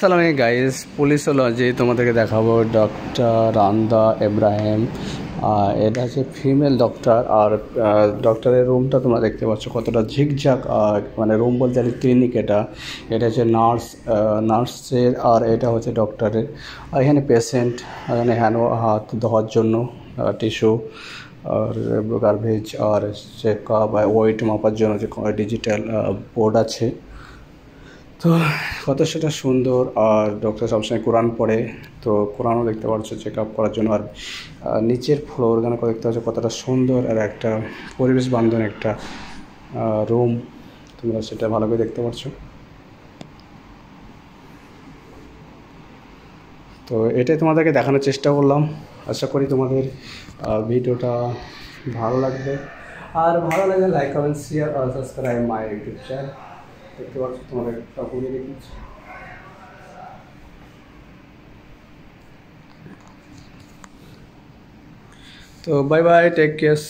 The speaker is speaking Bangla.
সালামে গাইস, পুলিশোলজি তোমাদেরকে দেখাবো ডক্টর আন্দা ইব্রাহিম। এটা হচ্ছে ফিমেল ডক্টর। আর ডক্টরের রুমটা তোমরা দেখতে পাচ্ছ কতটা ঝিকঝাক, মানে রুম বলতে গেলে ক্লিনিক। এটা হচ্ছে নার্সের, আর এটা হচ্ছে ডক্টরের। আর এখানে পেশেন্ট, এখানে হাত ধোয়ার জন্য টিস্যু, আর গার্বেজ, আর চেকআপ বা ওয়েট মাপার জন্য যে ডিজিটাল বোর্ড আছে। তো কত সেটা সুন্দর। আর ডক্টর সবসময় কোরআন পড়ে, তো কোরআনও দেখতে পাচ্ছ চেক আপ করার জন্য। আর নিচের ফ্লোর গানে দেখতে পাচ্ছ কতটা সুন্দর, আর একটা পরিবেশ বান্ধব একটা রুম, তোমরা সেটা ভালো করে দেখতে পাচ্ছ। তো এটাই তোমাদেরকে দেখানোর চেষ্টা করলাম। আশা করি তোমাদের ভিডিওটা ভালো লাগবে। আর ভালো লাগলে লাইক, কমেন্ট, শেয়ার আর সাবস্ক্রাইব মাই ইউটিউব চ্যানেল। দেখতে পাচ্ছ তোমাদের কাকুরে দেখিয়েছি। তো বাই বাই, টেক কেয়ার।